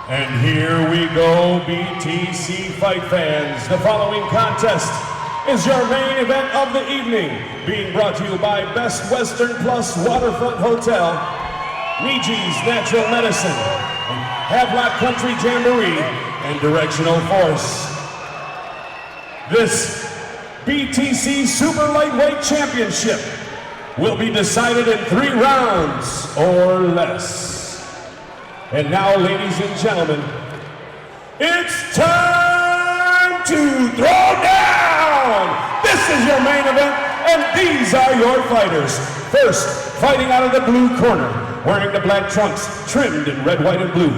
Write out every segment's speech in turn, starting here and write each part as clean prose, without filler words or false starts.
And here we go, BTC fight fans. The following contest is your main event of the evening, being brought to you by Best Western Plus Waterfront Hotel, Niji's Natural Medicine, Havelock Country Jamboree, and Directional Force. This BTC Super Lightweight Championship will be decided in 3 rounds or less. And now, ladies and gentlemen, it's time to throw down! This is your main event, and these are your fighters. First, fighting out of the blue corner, wearing the black trunks, trimmed in red, white, and blue.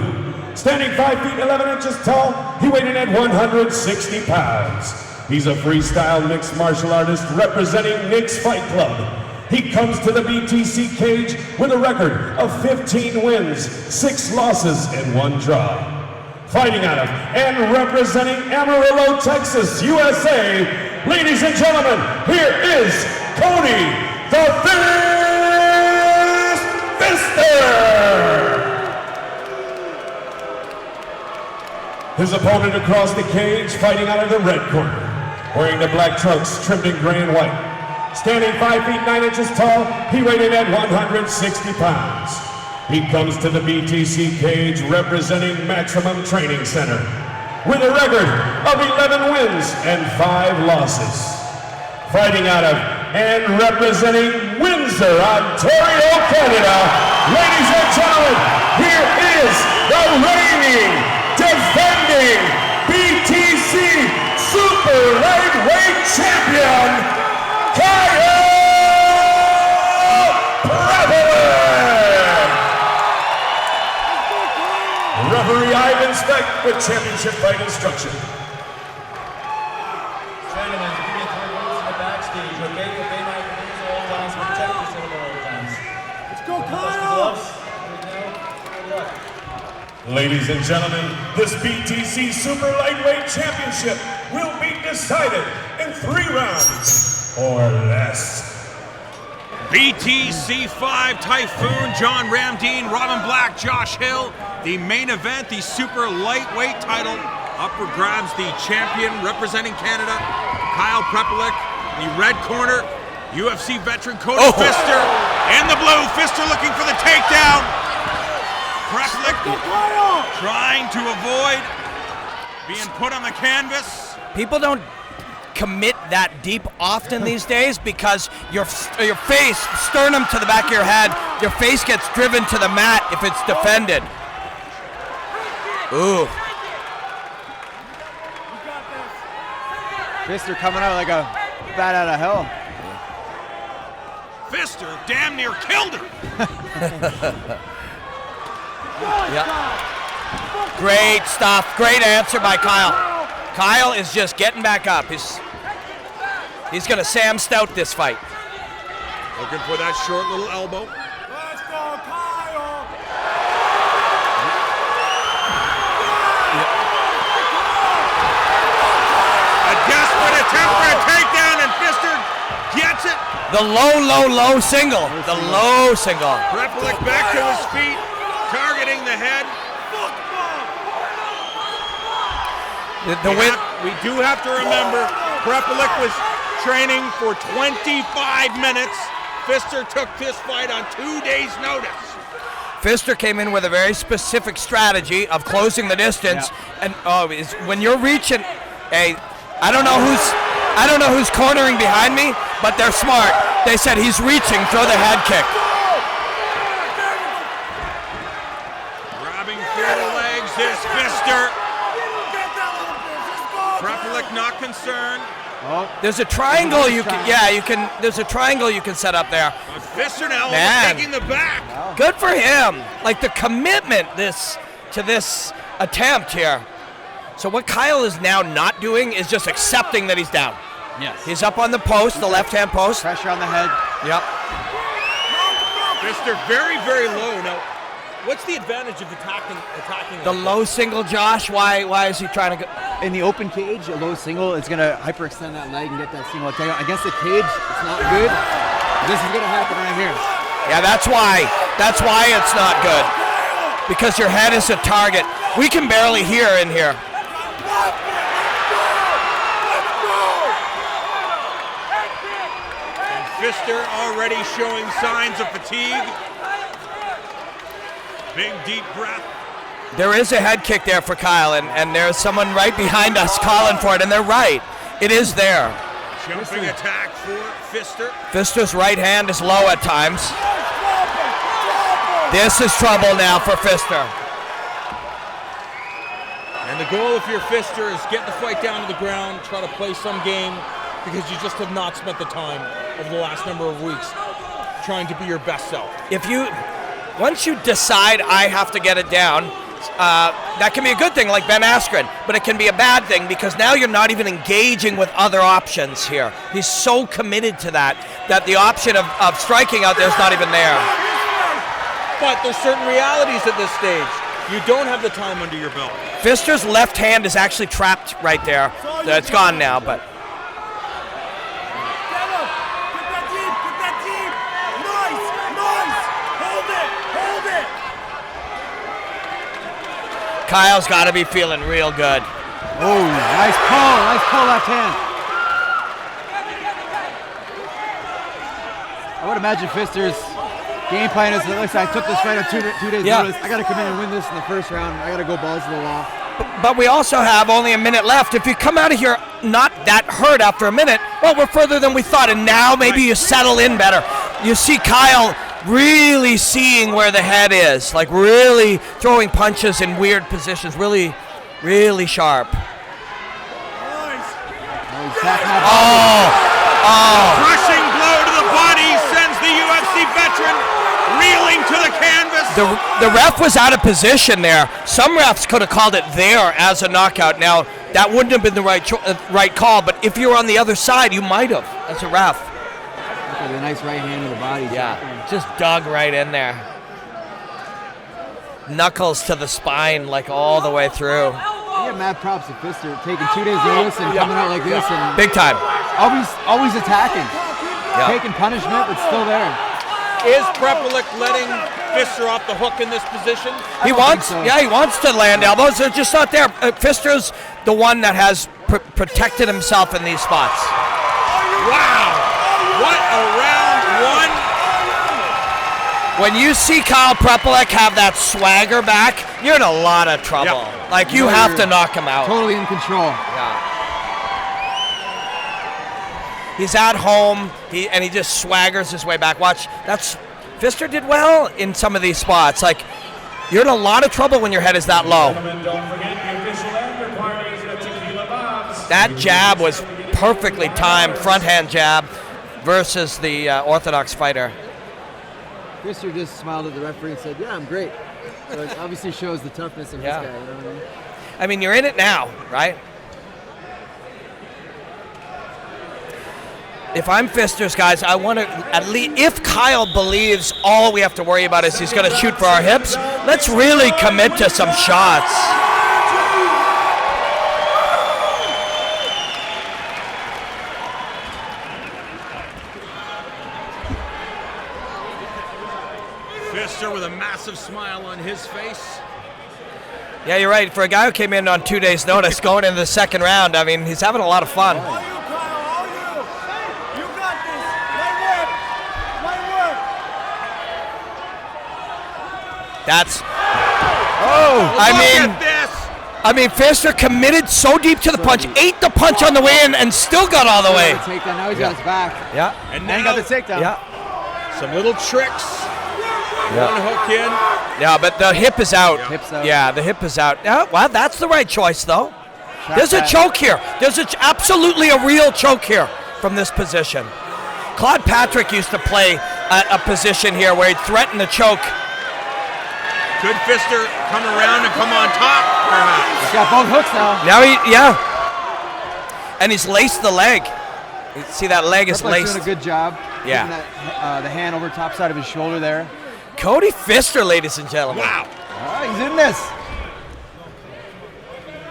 Standing 5 feet 11 inches tall, he weighed in at 160 pounds. He's a freestyle mixed martial artist representing Nick's Fight Club. He comes to the BTC cage with a record of 15 wins, 6 losses, and 1 draw. Fighting out of and representing Amarillo, Texas, USA, ladies and gentlemen, here is Cody the Pfister! His opponent across the cage, fighting out of the red corner, wearing the black trunks trimmed in gray and white. Standing 5 feet 9 inches tall, he weighed in at 160 pounds. He comes to the BTC cage representing Maximum Training Center with a record of 11 wins and 5 losses. Fighting out of and representing Windsor, Ontario, Canada, ladies and gentlemen, here is the reigning, defending BTC Super Lightweight Champion, Prepolec! Referee Ivan Speck with championship fight instruction. Gentlemen, give me 3 minutes in the backstage, okay? Obey my rules at all times, protect yourself at all times. Let's go, Kyle! Good luck. Ladies and gentlemen, this BTC Super Lightweight Championship will be decided in 3 rounds or less. BTC 5 Typhoon, John Ramdeen, Robin Black, Josh Hill. The main event, the super lightweight title. Up for grabs, the champion representing Canada, Kyle Prepolec. The red corner, UFC veteran Cody Pfister. And the blue, Pfister looking for the takedown. Prepolec trying to avoid being put on the canvas. People don't commit that deep often these days because your face, sternum to the back of your head, your face gets driven to the mat if it's defended. Ooh. Pfister coming out like a bat out of hell. Pfister damn near killed her. Yeah. Great stuff. Great answer by Kyle. Kyle is just getting back up. He's going to Sam Stout this fight. Looking for that short little elbow. Let's go, Kyle! A desperate attempt for a takedown, and Pfister gets it. The low single. The low single. Prepolec back to his feet, targeting the head. We do have to remember, Prepolec was training for 25 minutes. Pfister took this fight on 2 days' notice. Pfister came in with a very specific strategy of closing the distance, and when you're reaching, I don't know who's cornering behind me, but they're smart. They said he's reaching, throw the head kick. Grabbing through the legs is Pfister. Prepolec not concerned. There's a triangle there's a triangle you can set up there. But Pfister now taking the back. Good for him. Like the commitment to this attempt here. So what Kyle is now not doing is just accepting that he's down. Yes. He's up on the post, the left-hand post. Pressure on the head. Yep. Pfister very, very low. Now, what's the advantage of attacking the low single, Josh? Why is he trying to go? In the open cage, a low single, it's going to hyperextend that leg and get that single takedown. Against the cage, it's not good. This is going to happen right here. Yeah, that's why it's not good. Because your head is a target. We can barely hear in here. And Pfister already showing signs of fatigue. Big deep breath. There is a head kick there for Kyle, and there's someone right behind us calling for it, and they're right. It is there. Jumping attack for Pfister. Pfister's right hand is low at times. This is trouble now for Pfister. And the goal if you're Pfister is get the fight down to the ground, try to play some game, because you just have not spent the time over the last number of weeks trying to be your best self. Once you decide I have to get it down, that can be a good thing, like Ben Askren, but it can be a bad thing because now you're not even engaging with other options here. He's so committed to that the option of striking out there is not even there. But there's certain realities at this stage. You don't have the time under your belt. Pfister's left hand is actually trapped right there. It's gone now, but... Kyle's got to be feeling real good. Oh, nice pull left hand. I would imagine Pfister's game plan is, listen, I took this fight on two days notice. I got to come in and win this in the first round. I got to go balls to the wall. But we also have only a minute left. If you come out of here not that hurt after a minute, well, we're further than we thought, and now maybe you settle in better. You see Kyle really seeing where the head is, like really throwing punches in weird positions, really, really sharp. Crushing blow to the body sends the UFC veteran reeling to the canvas. The ref was out of position there. Some refs could have called it there as a knockout. Now, that wouldn't have been the right call, but if you were on the other side, you might have as a ref. Look at the nice right hand to the body. Yeah, just dug right in there. Knuckles to the spine, like all the way through. I get mad props to Pfister taking 2 days notice and coming out like this. And big time. Always attacking. Taking punishment, but still there. Is Prepolec letting Pfister off the hook in this position? He wants to land elbows. They're just not there. Pfister's the one that has protected himself in these spots. Wow. What a round one. When you see Kyle Prepolec have that swagger back, you're in a lot of trouble. Yep. Like, you have to knock him out. Totally in control. Yeah. He's at home, and he just swaggers his way back. Watch, Pfister did well in some of these spots. Like, you're in a lot of trouble when your head is that low. That jab was perfectly timed, front hand jab versus the orthodox fighter. Pfister just smiled at the referee and said, "Yeah, I'm great." So it obviously shows the toughness of this guy. You know what I mean? I mean, you're in it now, right? If I'm Pfister's guys, I want to at least, if Kyle believes all we have to worry about is he's going to shoot for our hips, let's really commit to some shots. Pfister with a massive smile on his face. Yeah, you're right. For a guy who came in on 2 days' notice, going into the second round, I mean, he's having a lot of fun. You got this. Light work. That's. I mean, Pfister committed so deep to the punch, ate the punch on the way in, and still got all the way. Now he's got his back. Yeah. And He got the takedown. Yeah. some little tricks. One hook in. Yeah, but the hip is out. Hip's out. Yeah, the hip is out. Yeah, well, that's the right choice, though. There's a choke here. There's absolutely a real choke here from this position. Claude Patrick used to play a position here where he'd threaten the choke. Could Pfister come around and come on top, perhaps? He's got both hooks now. Now and he's laced the leg. You see that leg is laced. Doing a good job. Yeah. Getting that, the hand over top side of his shoulder there. Cody Pfister, ladies and gentlemen. Wow. Oh, he's in this.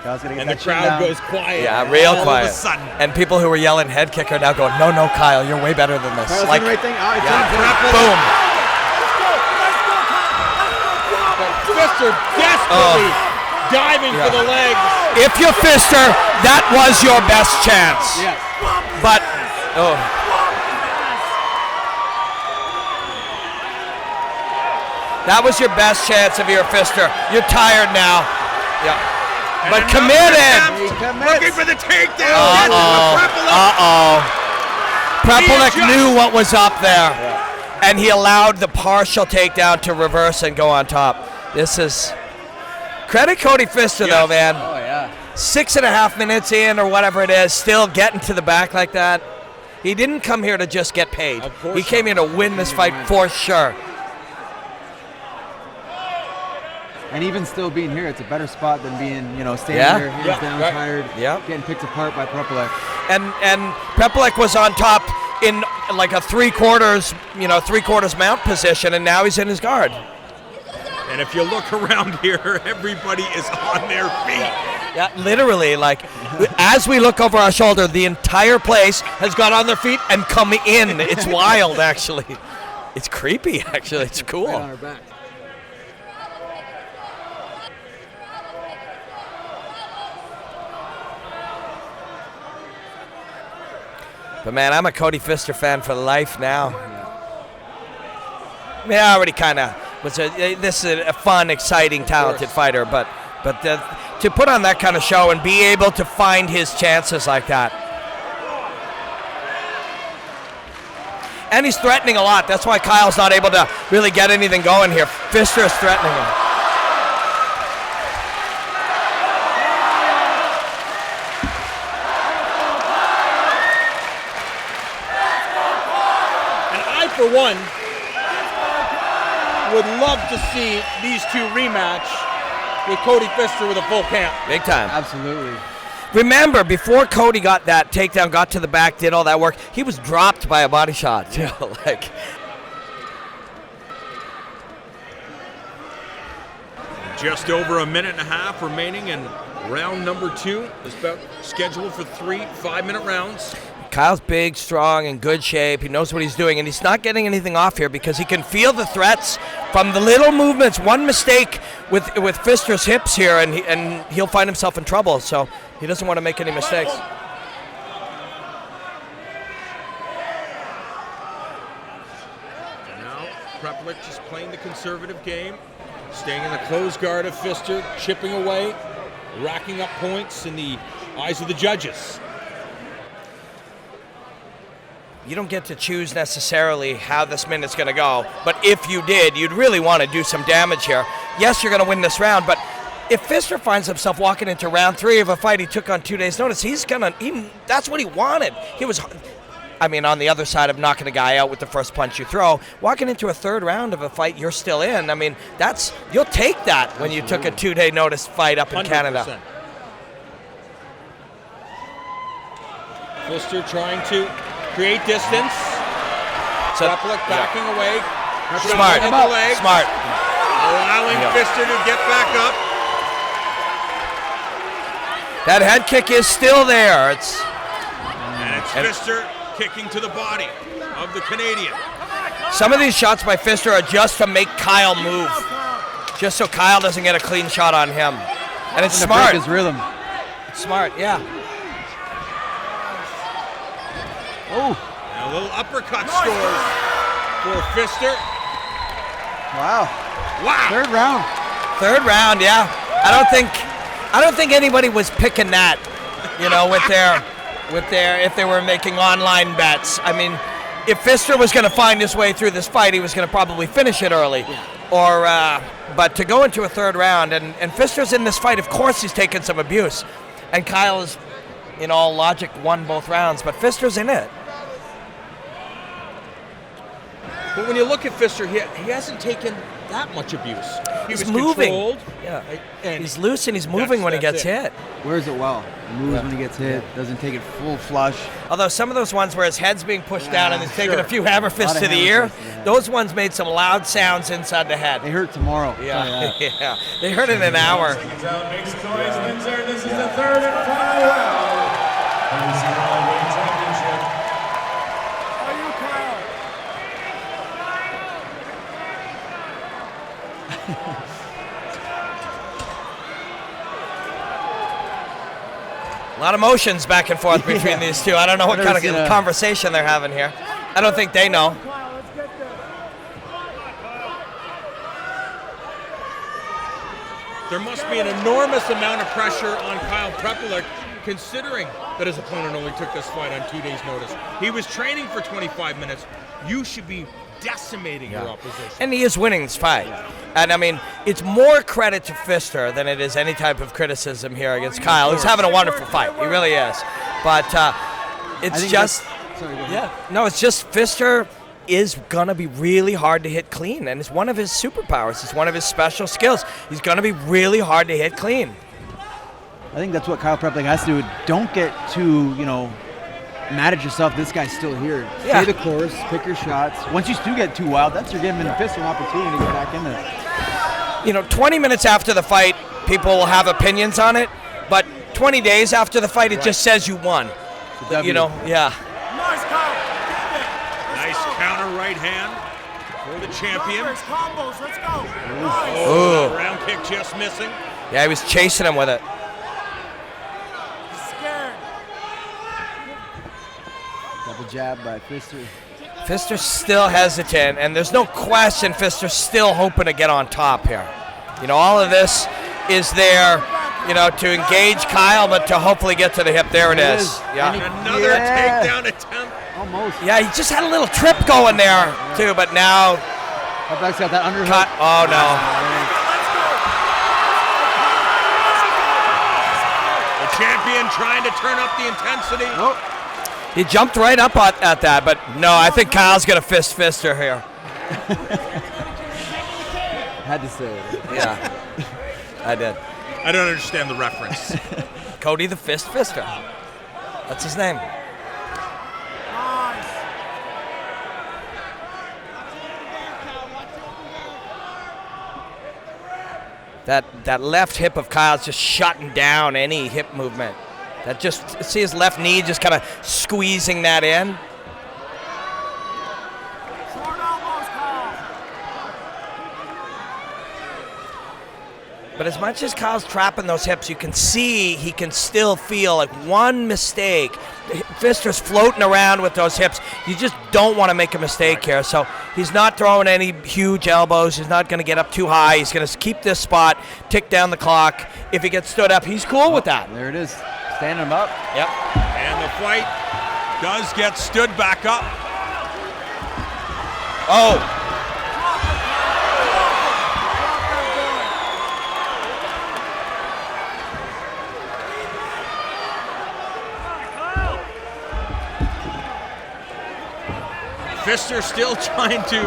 And the crowd goes quiet. Yeah, real all quiet. Of a sudden. And people who were yelling head kick are now going, no, Kyle, you're way better than this. Kyle's Like, doing the right thing. Oh, boom. Pfister desperately diving for the legs. If you're Pfister, that was your best chance. Yes. But, oh. That was your best chance if you're Pfister. You're tired now. Yeah. But committed. Looking for the takedown. Prepolec knew what was up there. And he allowed the partial takedown to reverse and go on top. This is credit Cody Pfister though, man. Oh yeah. 6.5 minutes in or whatever it is, still getting to the back like that. He didn't come here to just get paid. He came here to win this fight for sure. And even still being here, it's a better spot than being, standing there, hands down, tired, getting picked apart by Prepolec. And Prepolec was on top in like a three-quarters mount position, and now he's in his guard. And if you look around here, everybody is on their feet. Yeah, literally, like, as we look over our shoulder, the entire place has got on their feet and come in. It's wild, actually. It's creepy, actually. It's cool. Right on our back. But man, I'm a Cody Pfister fan for life now. I mean, I already kind of was. This is a fun, exciting, talented fighter, but to put on that kind of show and be able to find his chances like that. And he's threatening a lot. That's why Kyle's not able to really get anything going here. Pfister is threatening him. For one, would love to see these two rematch with Cody Pfister with a full camp. Big time. Absolutely. Remember, before Cody got that takedown, got to the back, did all that work, he was dropped by a body shot. You know, like. Just over a minute and a half remaining, and round number 2 is about scheduled for 3 5-minute rounds. Kyle's big, strong, in good shape. He knows what he's doing, and he's not getting anything off here because he can feel the threats from the little movements. One mistake with Pfister's hips here, and he'll find himself in trouble. So he doesn't want to make any mistakes. Now Prepolec just playing the conservative game, staying in the closed guard of Pfister, chipping away, racking up points in the eyes of the judges. You don't get to choose necessarily how this minute's going to go, but if you did, you'd really want to do some damage here. Yes, you're going to win this round, but if Pfister finds himself walking into round 3 of a fight he took on 2 days' notice, that's what he wanted. He was, on the other side of knocking a guy out with the first punch you throw, walking into a 3rd round of a fight you're still in, you'll take that when you took a 2-day notice fight up in 100%. Canada. Pfister trying to create distance. Prepolec backing away. Smart. Smart. Allowing Pfister to get back up. That head kick is still there. And it's Pfister kicking to the body of the Canadian. Some of these shots by Pfister are just to make Kyle move. Just so Kyle doesn't get a clean shot on him. And it's smart. Break his rhythm. It's smart, yeah. Oh. And a little uppercut scores for Pfister. Wow. 3rd round. 3rd round, yeah. I don't think anybody was picking that, if they were making online bets. If Pfister was going to find his way through this fight, he was going to probably finish it early. But to go into a 3rd round, and Pfister's in this fight, of course he's taken some abuse. And Kyle is, in all logic, won both rounds, but Pfister's in it. But when you look at Pfister, he hasn't taken that much abuse. He's moving. Controlled. Yeah, he's loose and he's moving when he gets hit. Wears it well. He moves when he gets hit. Doesn't take it full flush. Although some of those ones where his head's being pushed down and he's taking a few hammer fists to the ear, those ones made some loud sounds inside the head. They hurt tomorrow. Yeah, yeah. They hurt in an hour. This is the 3rd and final round. A lot of emotions back and forth between these two. I don't know what kind of conversation they're having here. I don't think they know. There must be an enormous amount of pressure on Kyle Prepolec, considering that his opponent only took this fight on 2 days' notice. He was training for 25 minutes. You should be decimating your opposition. And he is winning this fight. And, I mean, it's more credit to Pfister than it is any type of criticism here against Kyle. He's having a wonderful fight. He really is. But it's just... it's just Pfister is going to be really hard to hit clean. And it's one of his superpowers. It's one of his special skills. He's going to be really hard to hit clean. I think that's what Kyle Prepolec has to do. Don't get too, mad at yourself. This guy's still here. Yeah. Stay the course, pick your shots. Once you do get too wild, that's you're giving Pfister an opportunity to get back in there. 20 minutes after the fight, people will have opinions on it. But 20 days after the fight, it just says you won. Yeah. Nice counter right hand for the champion. Combos, let's go. Oh, round kick just missing. Yeah, he was chasing him with it. Double jab by Pfister. Pfister's still hesitant, and there's no question Pfister's still hoping to get on top here. All of this is there, to engage Kyle, but to hopefully get to the hip. There it is. Yeah. Another takedown attempt. Almost. Yeah, he just had a little trip going there, too, but now... Prepolec got that underhook. Oh, no. The champion trying to turn up the intensity. Oh. He jumped right up at that, but no, I think Kyle's going to fist Pfister here. Had to say it. Yeah, I did. I don't understand the reference. Cody the Fist Pfister. That's his name. That left hip of Kyle's just shutting down any hip movement. That just, see his left knee just kind of squeezing that in. But as much as Kyle's trapping those hips, you can see he can still feel like one mistake. Pfister's floating around with those hips. You just don't want to make a mistake here. So he's not throwing any huge elbows. He's not going to get up too high. He's going to keep this spot, tick down the clock. If he gets stood up, he's cool with that. There it is. Standing him up. Yep. And the fight does get stood back up. Oh. Pfister still trying to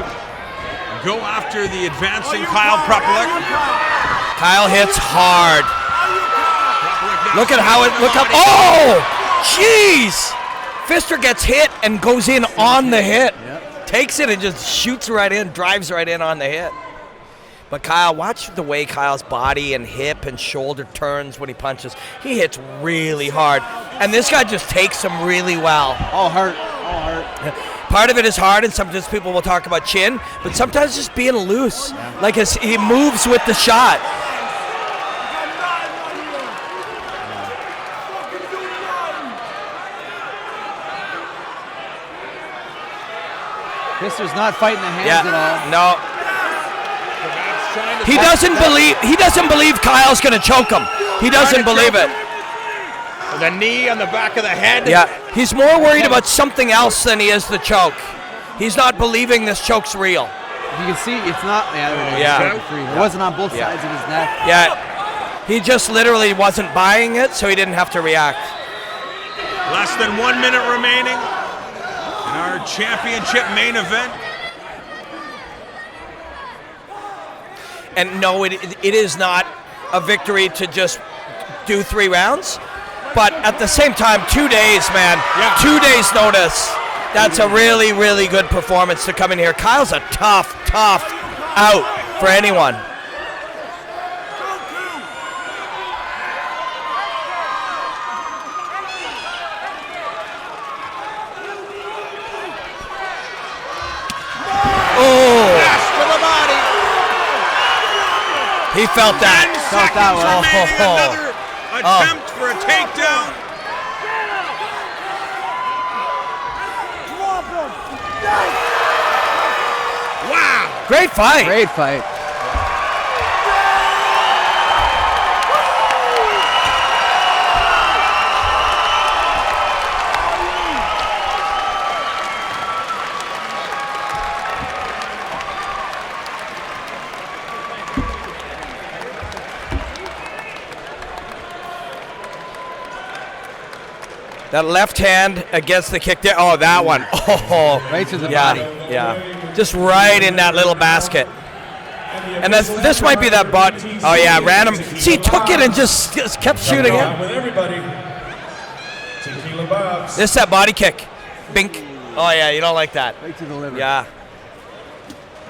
go after the advancing Kyle Prepolec. Kyle hits hard. Look at how it, look up, oh, jeez. Pfister gets hit and goes in on the hit. Yep. Takes it and just shoots right in, drives right in on the hit. But Kyle, watch the way Kyle's body and hip and shoulder turns when he punches. He hits really hard. And this guy just takes him really well. All heart, all heart. Part of it is hard, and sometimes people will talk about chin, but sometimes just being loose. Like he moves with the shot. Pfister's not fighting the hands at all. No. He doesn't believe Kyle's going to choke him. He doesn't believe it. The knee on the back of the head. Yeah, he's more worried about something else than he is the choke. He's not believing this choke's real. You can see it's not. It wasn't on both sides of his neck. Yeah, he just literally wasn't buying it, so he didn't have to react. Less than 1 minute remaining in our championship main event. And no, it is not a victory to just do 3 rounds. But at the same time, 2 days, man. Yeah. 2 days notice. That's a really, really good performance to come in here. Kyle's a tough out for anyone. Oh! Pass to the body. He felt that. 10 seconds remaining. Another attempt for a takedown. Wow! Great fight. Great fight. That left hand against the kick there. Oh, that one. Oh, Right to the yeah, body. yeah. Just right in that little basket. And this might be that butt. Oh, yeah, random. See, he took it and just kept shooting it. With everybody. Tequila Bob's. This is that body kick. Bink. Oh, yeah, you don't like that. Right to the liver. Yeah.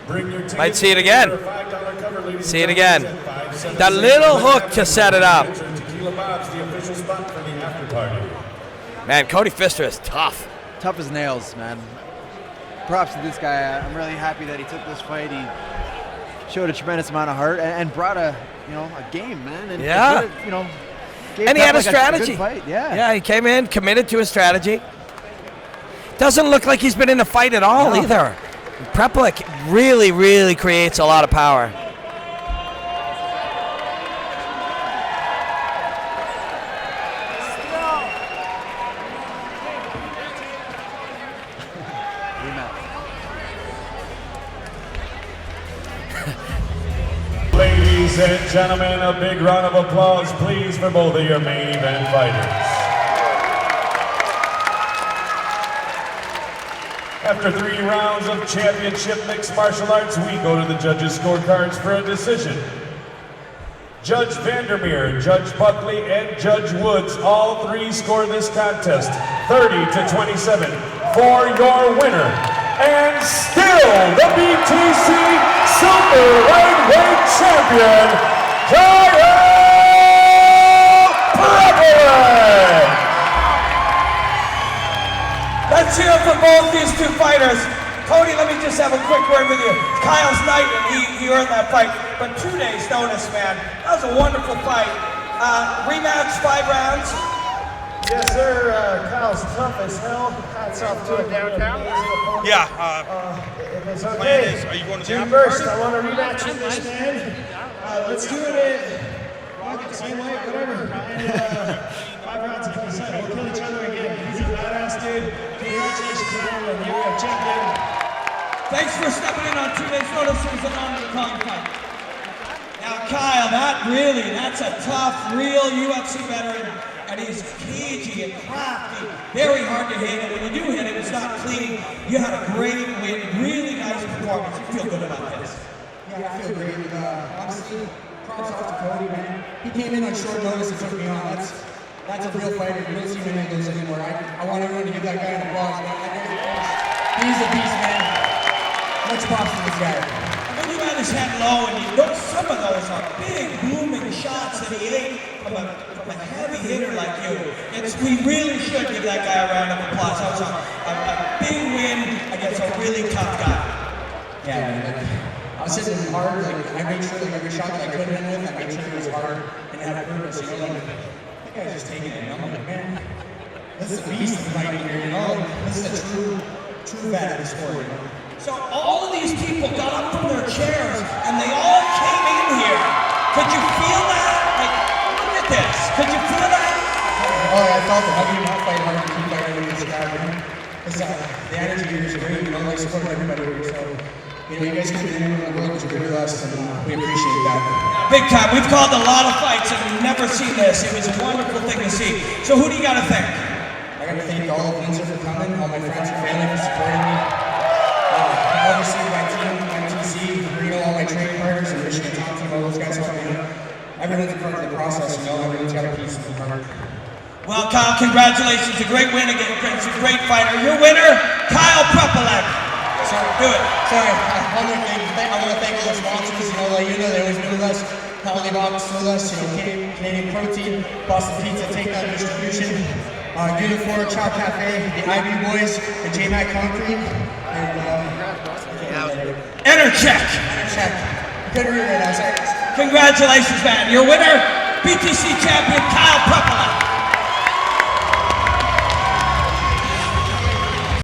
Bring your tickets Might see it again. for a $5 cover, ladies See it and again. gentlemen, at 576 That little hook to set it up. Tequila Bob's, the official spot for the after party. Man, Cody Pfister is tough. Tough as nails, man. Props to this guy. I'm really happy that he took this fight. He showed a tremendous amount of heart and brought a game, man. And Yeah. gave And he had a Prepolec strategy. good fight. Yeah. Yeah, he came in, committed to his strategy. Doesn't look like he's been in a fight at all either. Prepolec really, really creates a lot of power. Ladies and gentlemen, a big round of applause, please, for both of your main event fighters. After 3 rounds of championship mixed martial arts, we go to the judges' scorecards for a decision. Judge Vandermeer, Judge Buckley, and Judge Woods, all 3 score this contest 30-27 for your winner. And still the BTC Super Lightweight Champion, Kyle Prepolec! Let's hear it for both these 2 fighters. Cody, let me just have a quick word with you. Kyle's night, and he earned that fight. But 2 days notice, man. That was a wonderful fight. Rematch, 5 rounds. Yes, sir. Kyle's tough as hell. Hats off to him downtown. Yeah, If it's plan okay. is, are you going to the June after 1st, party? I want a rematch with this man. Let's do it. Same way, whatever. And 5 rounds of full set. We'll kill each other again. He's a badass dude. Congratulations on the UFC champion. Thanks for stepping in on 2 days notice. It was an honor to call you fight. Now, Kyle, that's a tough, real UFC veteran. And he's cagey and crafty, very hard to hit. And when you do hit it, it's not clean. You had a great win, really nice performance. You feel good about this. Yeah, I feel great. Honestly, props off to Cody, man. He came in on short notice and took me on. That's a real fighter. You don't see many of those anymore. I want everyone to give that guy an applause, man. He's a beast, man. Much props to this guy. When you had his head low, and you know some of those are big, booming shots that he ate from a heavy hitter like you. We really should give that guy a round of applause. That was a big win against a really tough guy. Yeah, man. I was hitting hard. I made sure every shot that I could hit with, I made sure it was hard and had a purpose. That guy's just taking it. I'm like, man, this is a beast fighting here. This is a true vet of the sport. So all of these people got up from their chairs and they all came in here. Could you feel that? Like, look at this. Could you feel that? Oh, I felt it. How do you not fight hard to keep fighting with this guy? The energy here is great. They support everybody here. So, you guys come in and work with us, and we appreciate that. Big time. We've called a lot of fights and we've never seen this. It was a wonderful thing to see. So who do you got to thank? I got to thank all of Windsor for coming, all my friends and family for supporting me. Obviously, my team, BTC, Trevino, all my training partners, and Michigan top team, all those guys helped me out. Everyone's a part of the process, everyone's got a piece of the heart. Well, Kyle, congratulations. A great win against a great fighter. Your winner, Kyle Prepolec. Sorry, do it. Sorry, one more thing. I want to thank all the sponsors. They always been with us. Holiday Box with us. Canadian Protein, Boston Pizza, Takeout Distribution, Unifor, Chow Cafe, the IB Boys, the J-Mac Concrete, and Enercheck. Couldn't read right now, sorry. Congratulations, man. Your winner, BTC champion, Kyle